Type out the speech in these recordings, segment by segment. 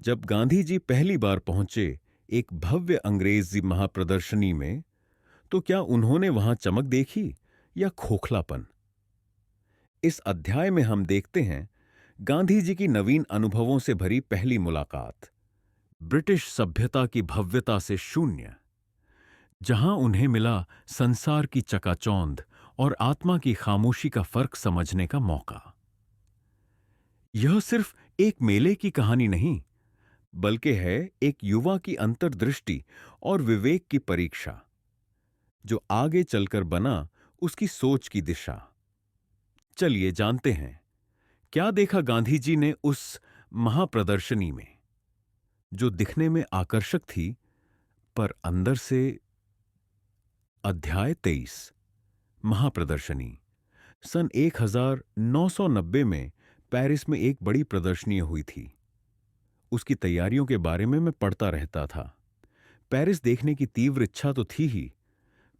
जब गांधी जी पहली बार पहुंचे एक भव्य अंग्रेजी महाप्रदर्शनी में, तो क्या उन्होंने वहां चमक देखी या खोखलापन? इस अध्याय में हम देखते हैं गांधी जी की नवीन अनुभवों से भरी पहली मुलाकात, ब्रिटिश सभ्यता की भव्यता से शून्य, जहां उन्हें मिला संसार की चकाचौंध और आत्मा की खामोशी का फर्क समझने का मौका। यह सिर्फ एक मेले की कहानी नहीं, बल्कि है एक युवा की अंतर्दृष्टि और विवेक की परीक्षा, जो आगे चलकर बना उसकी सोच की दिशा। चलिए जानते हैं क्या देखा गांधी जी ने उस महाप्रदर्शनी में, जो दिखने में आकर्षक थी पर अंदर से। अध्याय 23, महाप्रदर्शनी। सन 1990 में पेरिस में एक बड़ी प्रदर्शनी हुई थी। उसकी तैयारियों के बारे में मैं पढ़ता रहता था। पेरिस देखने की तीव्र इच्छा तो थी ही।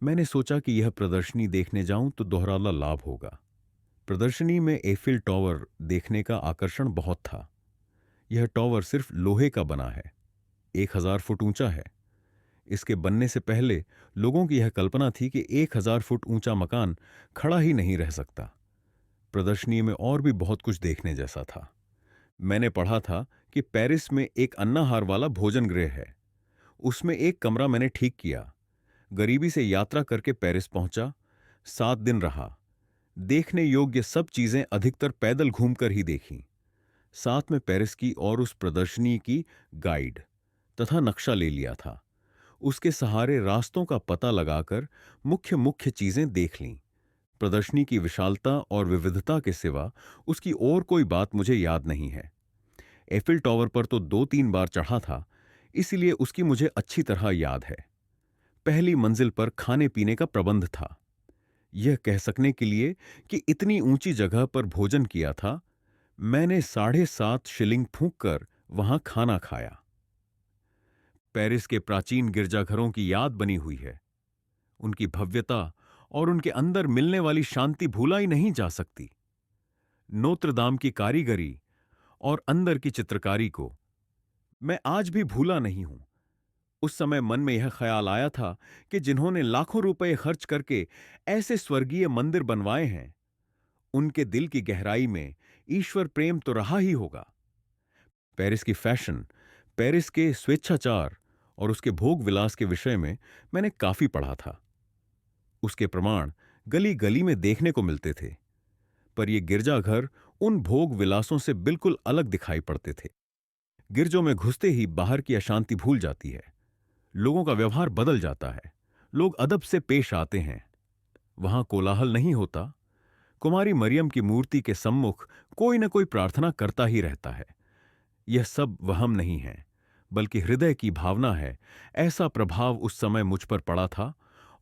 मैंने सोचा कि यह प्रदर्शनी देखने जाऊं तो दोहराला लाभ होगा। प्रदर्शनी में एफिल टॉवर देखने का आकर्षण बहुत था। यह टॉवर सिर्फ लोहे का बना है, 1000 फुट ऊंचा है। इसके बनने से पहले लोगों की यह कल्पना थी कि 1000 फुट ऊंचा मकान खड़ा ही नहीं रह सकता। प्रदर्शनी में और भी बहुत कुछ देखने जैसा था। मैंने पढ़ा था कि पेरिस में एक अन्नाहार वाला भोजन गृह है। उसमें एक कमरा मैंने ठीक किया। गरीबी से यात्रा करके पेरिस पहुंचा, 7 दिन रहा। देखने योग्य सब चीजें अधिकतर पैदल घूमकर ही देखी। साथ में पेरिस की और उस प्रदर्शनी की गाइड तथा नक्शा ले लिया था। उसके सहारे रास्तों का पता लगाकर मुख्य मुख्य चीजें देख लीं। प्रदर्शनी की विशालता और विविधता के सिवा उसकी और कोई बात मुझे याद नहीं है। एफिल टॉवर पर तो 2-3 बार चढ़ा था, इसीलिए उसकी मुझे अच्छी तरह याद है। पहली मंजिल पर खाने पीने का प्रबंध था। यह कह सकने के लिए कि इतनी ऊंची जगह पर भोजन किया था, मैंने 7.5 शिलिंग फूंक कर वहां खाना खाया। पेरिस के प्राचीन गिरजाघरों की याद बनी हुई है। उनकी भव्यता और उनके अंदर मिलने वाली शांति भूला ही नहीं जा सकती। नोत्र दाम की कारीगरी और अंदर की चित्रकारी को मैं आज भी भूला नहीं हूं। उस समय मन में यह ख्याल आया था कि जिन्होंने लाखों रुपए खर्च करके ऐसे स्वर्गीय मंदिर बनवाए हैं, उनके दिल की गहराई में ईश्वर प्रेम तो रहा ही होगा। पेरिस की फैशन, पेरिस के स्वेच्छाचार और उसके भोग विलास के विषय में मैंने काफी पढ़ा था। उसके प्रमाण गली गली में देखने को मिलते थे, पर ये गिरजाघर उन भोग विलासों से बिल्कुल अलग दिखाई पड़ते थे। गिरजों में घुसते ही बाहर की अशांति भूल जाती है। लोगों का व्यवहार बदल जाता है। लोग अदब से पेश आते हैं। वहां कोलाहल नहीं होता। कुमारी मरियम की मूर्ति के सम्मुख कोई न कोई प्रार्थना करता ही रहता है। यह सब वहम नहीं है, बल्कि हृदय की भावना है। ऐसा प्रभाव उस समय मुझ पर पड़ा था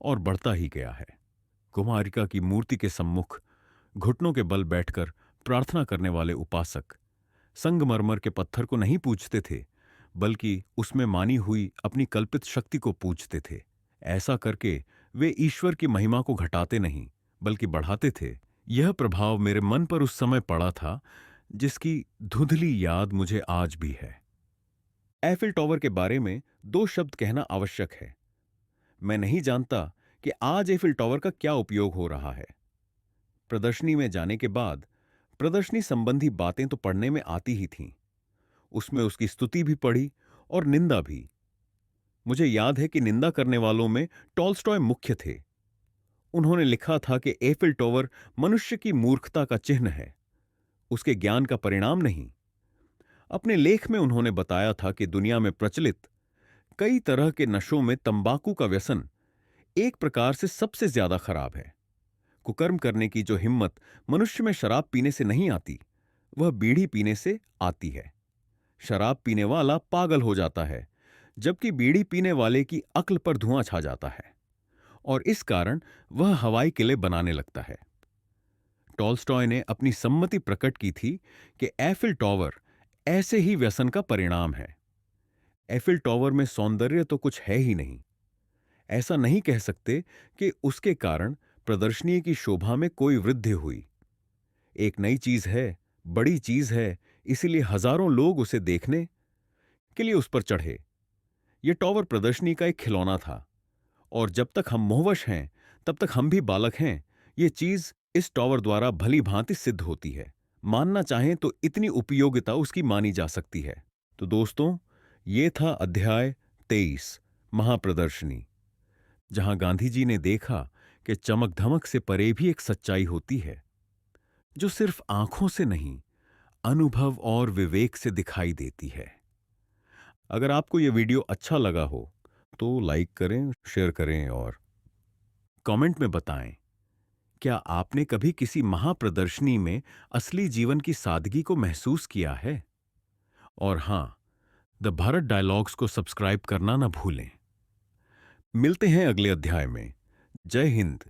और बढ़ता ही गया है। कुमारिका की मूर्ति के सम्मुख घुटनों के बल बैठकर प्रार्थना करने वाले उपासक संगमरमर के पत्थर को नहीं पूजते थे, बल्कि उसमें मानी हुई अपनी कल्पित शक्ति को पूजते थे। ऐसा करके वे ईश्वर की महिमा को घटाते नहीं, बल्कि बढ़ाते थे। यह प्रभाव मेरे मन पर उस समय पड़ा था, जिसकी धुंधली याद मुझे आज भी है। एफिल टॉवर के बारे में 2 शब्द कहना आवश्यक है। मैं नहीं जानता कि आज एफिल टॉवर का क्या उपयोग हो रहा है। प्रदर्शनी में जाने के बाद प्रदर्शनी संबंधी बातें तो पढ़ने में आती ही थीं। उसमें उसकी स्तुति भी पढ़ी और निंदा भी। मुझे याद है कि निंदा करने वालों में टॉल्स्टॉय मुख्य थे। उन्होंने लिखा था कि एफिल टॉवर मनुष्य की मूर्खता का चिन्ह है, उसके ज्ञान का परिणाम नहीं। अपने लेख में उन्होंने बताया था कि दुनिया में प्रचलित कई तरह के नशों में तंबाकू का व्यसन एक प्रकार से सबसे ज्यादा खराब है। कुकर्म करने की जो हिम्मत मनुष्य में शराब पीने से नहीं आती, वह बीड़ी पीने से आती है। शराब पीने वाला पागल हो जाता है, जबकि बीड़ी पीने वाले की अक्ल पर धुआं छा जाता है, और इस कारण वह हवाई किले बनाने लगता है। टॉल्स्टॉय ने अपनी सम्मति प्रकट की थी कि एफिल टॉवर ऐसे ही व्यसन का परिणाम है। एफिल टॉवर में सौंदर्य तो कुछ है ही नहीं। ऐसा नहीं कह सकते कि उसके कारण प्रदर्शनी की शोभा में कोई वृद्धि हुई। एक नई चीज है, बड़ी चीज है, इसीलिए हजारों लोग उसे देखने, के लिए उस पर चढ़े। यह टॉवर प्रदर्शनी का एक खिलौना था, और जब तक हम मोहवश हैं तब तक हम भी बालक हैं। यह चीज इस टॉवर द्वारा भली भांति सिद्ध होती है। मानना चाहें तो इतनी उपयोगिता उसकी मानी जा सकती है। तो दोस्तों, ये था अध्याय 23, महाप्रदर्शनी, जहां गांधी जी ने देखा कि चमक धमक से परे भी एक सच्चाई होती है, जो सिर्फ आंखों से नहीं, अनुभव और विवेक से दिखाई देती है। अगर आपको यह वीडियो अच्छा लगा हो तो लाइक करें, शेयर करें और कमेंट में बताएं, क्या आपने कभी किसी महाप्रदर्शनी में असली जीवन की सादगी को महसूस किया है? और हां, द भारत डायलॉग्स को सब्सक्राइब करना ना भूलें। मिलते हैं अगले अध्याय में। जय हिंद।